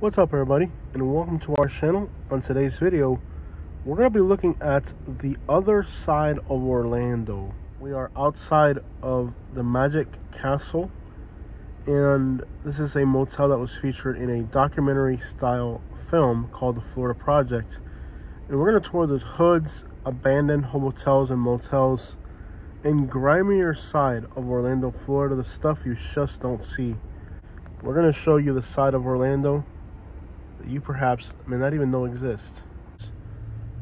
What's up, everybody, and welcome to our channel. On today's video, we're going to be looking at the other side of Orlando. We are outside of the Magic Castle, and this is a motel that was featured in a documentary style film called The Florida Project. And we're going to tour the hoods, abandoned hotels and motels, and grimier side of Orlando, Florida, the stuff you just don't see. We're going to show you the side of Orlando that you perhaps may not even know exists.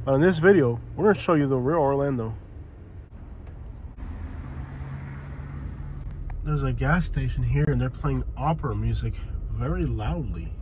But in this video, we're going to show you the real Orlando. There's a gas station here and they're playing opera music very loudly.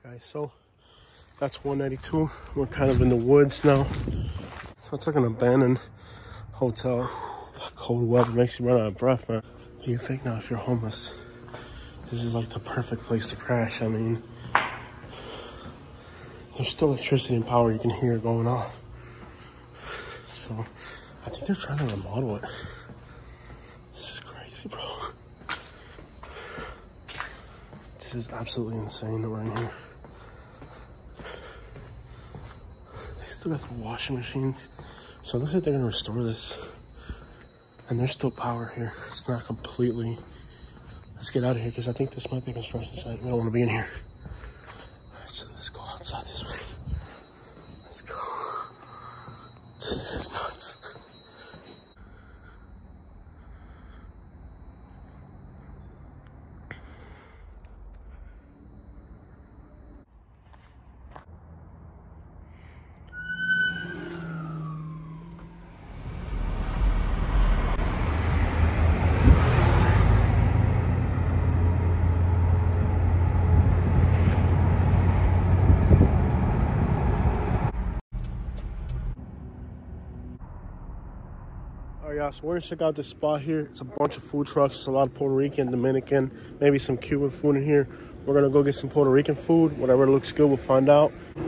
Guys, so that's 192. We're kind of in the woods now. So it's like an abandoned hotel. That cold weather makes you run out of breath, man. You think now if you're homeless, this is like the perfect place to crash. I mean, there's still electricity and power. You can hear it going off. So I think they're trying to remodel it. This is crazy, bro. This is absolutely insane that we're in here. Still got the washing machines, so it looks like they're gonna restore this, and there's still power here. It's not completely. Let's get out of here because I think this might be a construction site. We don't want to be in here. Actually, let's go outside this way. Let's go. This is nuts. Yeah, so we're gonna check out this spot here. It's a bunch of food trucks. It's a lot of Puerto Rican, Dominican, maybe some Cuban food in here. We're gonna go get some Puerto Rican food. Whatever looks good, we'll find out. We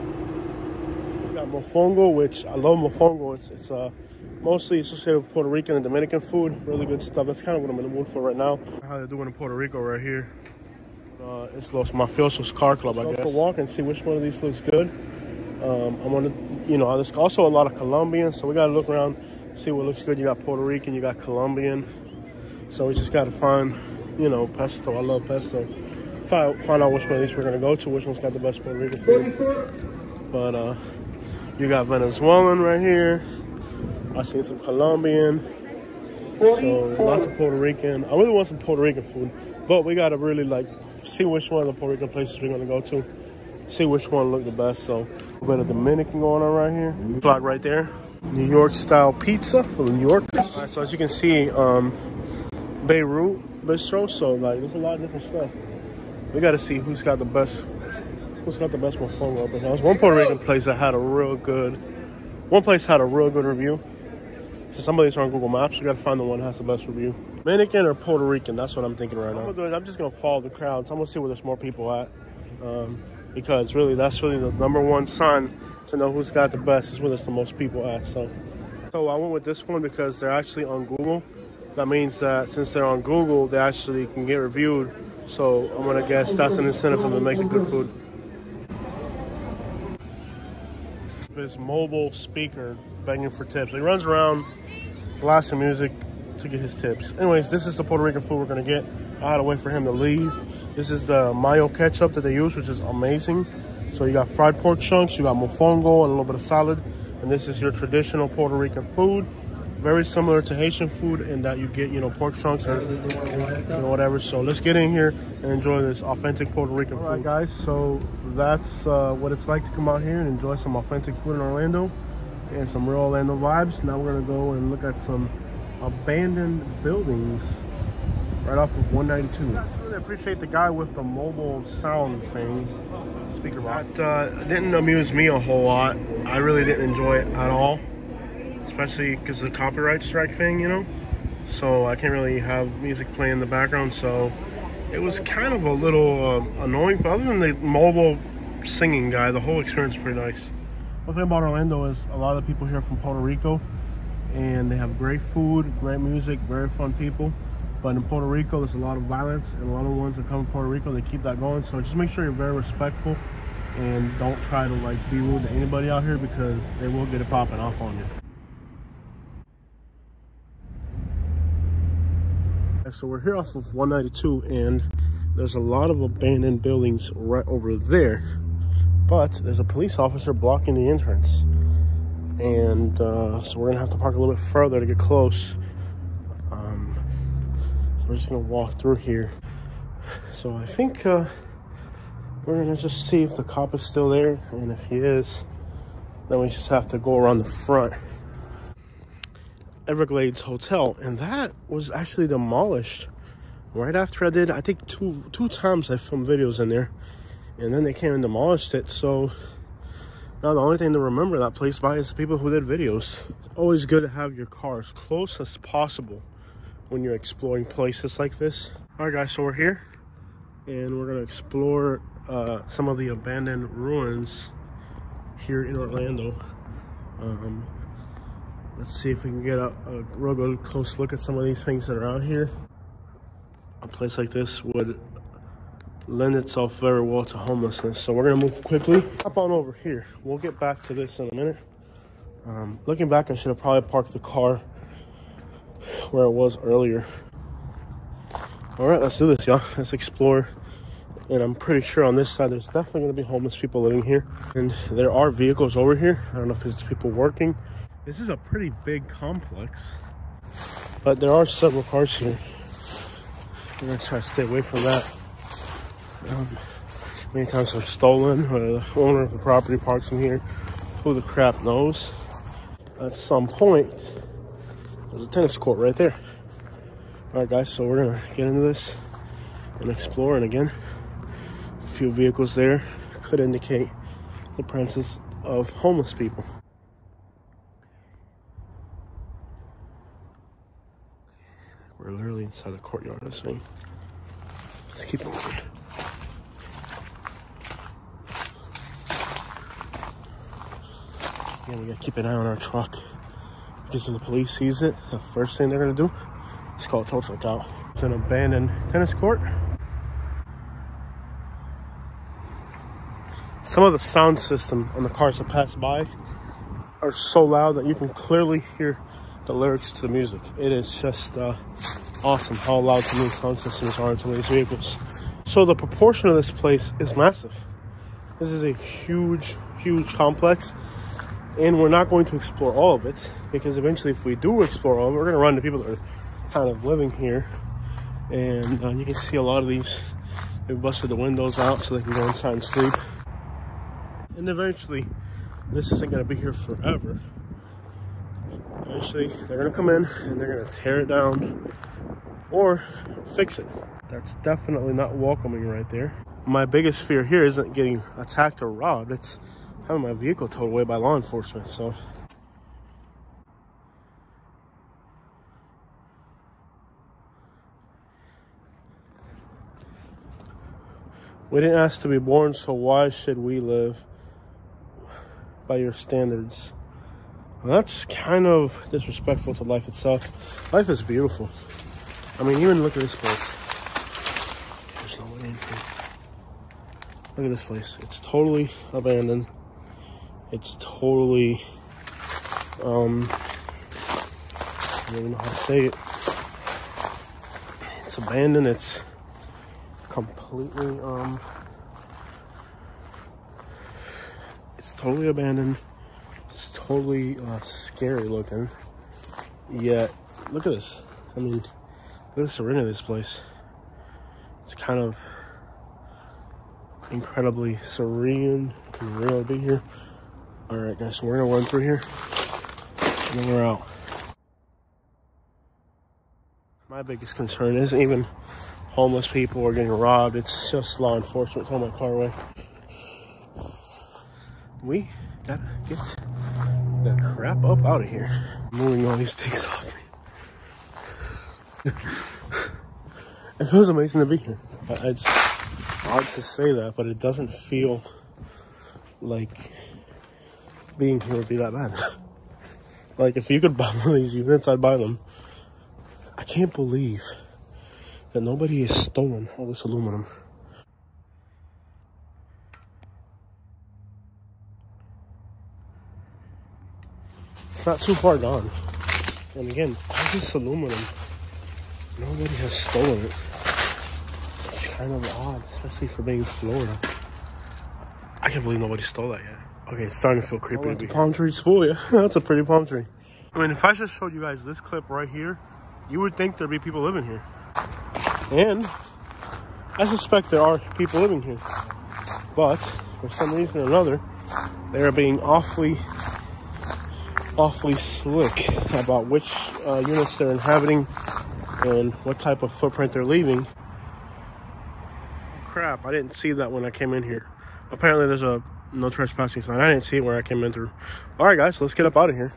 got mofongo, which I love mofongo. It's mostly associated with Puerto Rican and Dominican food. Really good stuff. That's kind of what I'm in the mood for right now. How they're doing in Puerto Rico right here. It's Los Mafiosos Car Club, I guess. Let's go for a walk and see which one of these looks good. I want to, there's also a lot of Colombian, so we gotta look around. See what looks good. You got Puerto Rican, you got Colombian. So we just got to find, pesto. I love pesto. Find out which one of these we're going to go to, which one's got the best Puerto Rican food. But you got Venezuelan right here. I seen some Colombian. So lots of Puerto Rican. I really want some Puerto Rican food. But we got to really, see which one of the Puerto Rican places we're going to go to. See which one look the best. So a bit of Dominican going on right here. Block right there. New York style pizza for the New Yorkers. All right, so as you can see, Beirut Bistro. So there's a lot of different stuff. We got to see who's got the best mofongo open. There was one Puerto Rican place that had a real good. One place had a real good review. So some of these are on Google Maps. We got to find the one that has the best review. Dominican or Puerto Rican? That's what I'm thinking right now. I'm just gonna follow the crowds. I'm gonna see where there's more people at, because really that's really the number one sign to know who's got the best is where there's the most people at. So I went with this one because they're actually on Google. That means that since they're on Google, they actually can get reviewed. So I'm gonna guess that's an incentive for them to make the good food. His mobile speaker begging for tips. He runs around blasting music to get his tips. Anyways, this is the Puerto Rican food we're gonna get. I had to wait for him to leave. This is the mayo ketchup that they use, which is amazing. So you got fried pork chunks, you got mofongo, and a little bit of salad. And this is your traditional Puerto Rican food. Very similar to Haitian food in that you get, you know, pork chunks or whatever. So let's get in here and enjoy this authentic Puerto Rican food. All right, guys, so that's what it's like to come out here and enjoy some authentic food in Orlando and some real Orlando vibes. Now we're gonna go and look at some abandoned buildings right off of 192. I really appreciate the guy with the mobile sound thing. Speaker box. That didn't amuse me a whole lot. I really didn't enjoy it at all, especially because of the copyright strike thing, you know. So I can't really have music playing in the background, so it was kind of a little annoying. But other than the mobile singing guy, the whole experience is pretty nice. One thing about Orlando is a lot of the people here are from Puerto Rico, and they have great food, great music, very fun people. But in Puerto Rico, there's a lot of violence, and a lot of ones that come from Puerto Rico, they keep that going. So just make sure you're very respectful and don't try to like be rude to anybody out here, because they will get it popping off on you. So we're here off of 192, and there's a lot of abandoned buildings right over there, but there's a police officer blocking the entrance. And so we're gonna have to park a little bit further to get close. So we're just gonna walk through here. So I think we're gonna just see if the cop is still there, and if he is, then we just have to go around the front. Everglades Hotel, and that was actually demolished right after I think two times I filmed videos in there, and then they came and demolished it. So now the only thing to remember that place by is the people who did videos. It's always good to have your car as close as possible when you're exploring places like this. All right, guys, so we're here, and we're gonna explore some of the abandoned ruins here in Orlando. Let's see if we can get a real good close look at some of these things that are out here. A place like this would lend itself very well to homelessness. So we're gonna move quickly. Hop on over here. We'll get back to this in a minute. Looking back, I should have probably parked the car where it was earlier. All right, let's do this, y'all. Let's explore. And I'm pretty sure on this side, there's definitely gonna be homeless people living here. And there are vehicles over here. I don't know if it's people working. This is a pretty big complex, but there are several cars here. I'm gonna try to stay away from that. Many times they're stolen, or the owner of the property parks in here. Who the crap knows? At some point, there's a tennis court right there. All right, guys, so we're gonna get into this and explore. And again, a few vehicles there could indicate the presence of homeless people. We're literally inside the courtyard of this thing. Let's keep going. Again, we gotta keep an eye on our truck, because when the police sees it, the first thing they're gonna do is call a tow truck out. It's an abandoned tennis court. Some of the sound system on the cars that pass by are so loud that you can clearly hear the lyrics to the music. It is just awesome how loud some of these sound systems are in some of these vehicles. So the proportion of this place is massive. This is a huge complex, and we're not going to explore all of it, because eventually if we do explore all of it, we're going to run into people that are kind of living here. And you can see a lot of these, they've busted the windows out so they can go inside and sleep. And eventually, this isn't going to be here forever. Eventually, they're gonna come in and they're gonna tear it down or fix it. That's definitely not welcoming right there. My biggest fear here isn't getting attacked or robbed. It's having my vehicle towed away by law enforcement. So we didn't ask to be born, so why should we live by your standards? Well, that's kind of disrespectful to life itself. Life is beautiful. I mean, even look at this place. There's no way in here. Look at this place. It's totally abandoned. It's totally, I don't even know how to say it. It's abandoned. It's completely, totally abandoned. It's totally scary looking. Yet, look at this. I mean, look at the serenity of this place. It's kind of incredibly serene and real to be here. All right, guys, so we're gonna run through here, and then we're out. My biggest concern isn't even homeless people or getting robbed. It's just law enforcement throwing my car away. We gotta get the crap up out of here. Moving all these things off me. It feels amazing to be here. It's odd to say that, but it doesn't feel like being here would be that bad. Like, if you could buy one of these units, I'd buy them. I can't believe that nobody has stolen all this aluminum. It's not too far gone. And again, all this aluminum, nobody has stolen it. It's kind of odd, especially for being Florida. I can't believe nobody stole that yet. Okay, it's starting to feel creepy. Let the palm trees fool you. That's a pretty palm tree. I mean, if I just showed you guys this clip right here, you would think there'd be people living here. And I suspect there are people living here. But for some reason or another, they are being awfully slick about which units they're inhabiting and what type of footprint they're leaving. Crap, I didn't see that when I came in here. Apparently there's a no trespassing sign. I didn't see it where I came in through. All right, guys, let's get up out of here.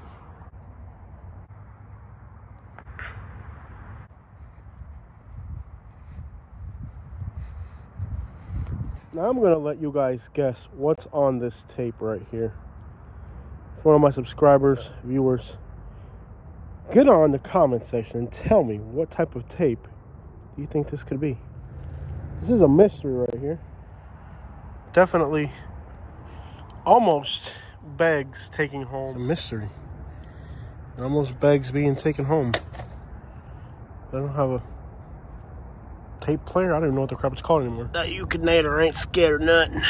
Now I'm gonna let you guys guess what's on this tape right here. For one of my subscribers, viewers, get on the comment section and tell me what type of tape do you think this could be. This is a mystery right here. Definitely almost begs taking home. It's a mystery. It almost begs being taken home. I don't have a tape player. I don't even know what the crap it's called anymore. That Eucanator ain't scared of nothing.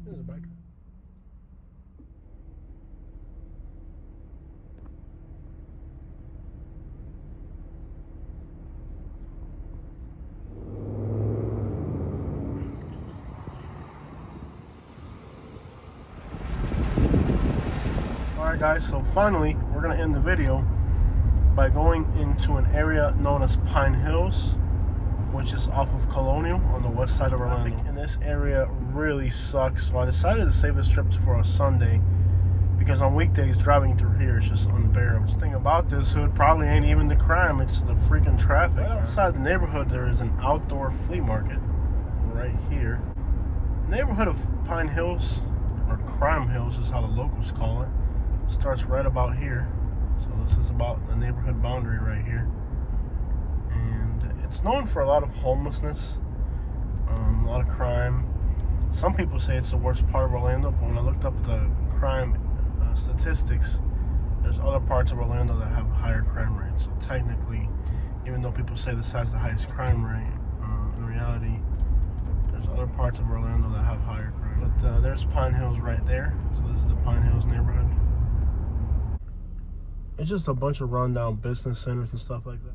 There's a bike. Alright guys, so finally we're going to end the video by going into an area known as Pine Hills, which is off of Colonial on the west side of Orlando. And this area really sucks, so I decided to save this trip for a Sunday because on weekdays driving through here is just unbearable. The thing about this hood probably ain't even the crime, it's the freaking traffic. Right outside the neighborhood there is an outdoor flea market right here. The neighborhood of Pine Hills, or Crime Hills is how the locals call it, starts right about here. So this is about the neighborhood boundary right here. And it's known for a lot of homelessness, a lot of crime. Some people say it's the worst part of Orlando, but when I looked up the crime statistics, there's other parts of Orlando that have higher crime rates. So technically, even though people say this has the highest crime rate, in reality, there's other parts of Orlando that have higher crime. But there's Pine Hills right there. So this is the Pine Hills neighborhood. It's just a bunch of rundown business centers and stuff like that.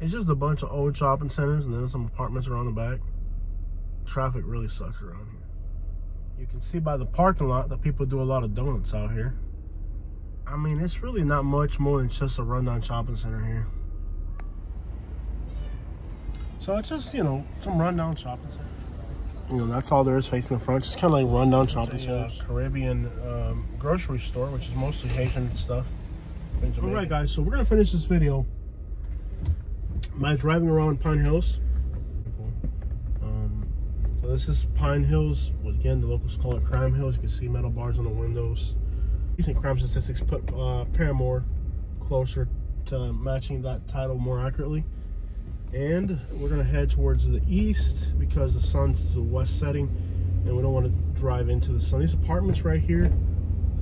It's just a bunch of old shopping centers and then some apartments around the back. Traffic really sucks around here. You can see by the parking lot that people do a lot of donuts out here. I mean, it's really not much more than just a rundown shopping center here. So it's just, you know, some rundown shopping center. You know, that's all there is facing the front. Just kind of like rundown shopping centers. Caribbean grocery store, which is mostly Haitian stuff. All right, guys, so we're going to finish this video by driving around Pine Hills. So this is Pine Hills. Again, the locals call it Crime Hills. You can see metal bars on the windows. Decent crime statistics put Paramore closer to matching that title more accurately. And we're going to head towards the east because the sun's to the west setting. and we don't want to drive into the sun. These apartments right here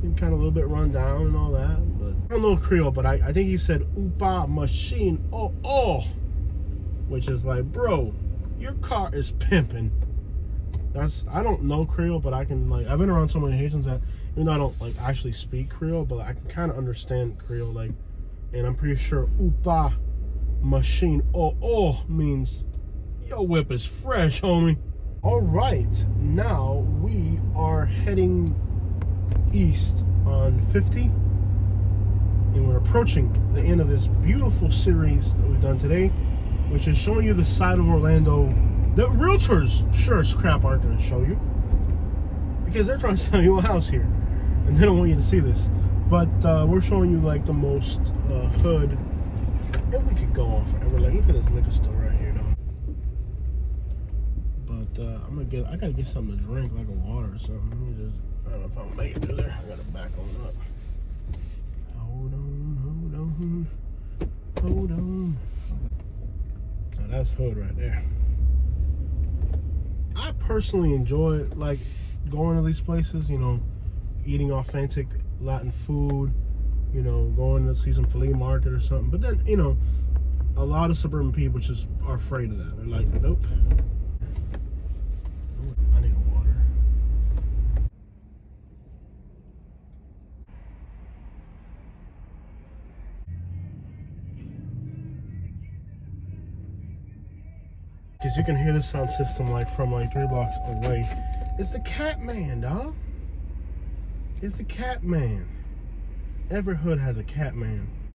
seem kind of a little bit run down and all that, but I don't know Creole, but I think he said "Upa machine oh," which is like, bro, your car is pimping. I don't know Creole, but I can, like, I've been around so many Haitians that even though I don't like actually speak Creole, but I can kind of understand Creole, like, and I'm pretty sure "Upa machine oh" means your whip is fresh, homie. All right, now we are heading east on 50, and we're approaching the end of this beautiful series that we've done today, which is showing you the side of Orlando that realtors sure as crap aren't going to show you, because they're trying to sell you a house here and they don't want you to see this. But we're showing you like the most hood, and we could go on forever. Like, look at this liquor store right here, though. But I gotta get something to drink, like a water or something. Let me just, I don't know if I'm gonna make it through there. I gotta back on up. Hold on. Now that's hood right there. I personally enjoy, like, going to these places, you know, eating authentic Latin food, you know, going to see some flea market or something. But then, you know, a lot of suburban people just are afraid of that. They're like, nope. I need a water. Because you can hear the sound system like from like 3 blocks away. It's the Cat Man, dog. It's the Cat Man. Every hood has a Cat Man.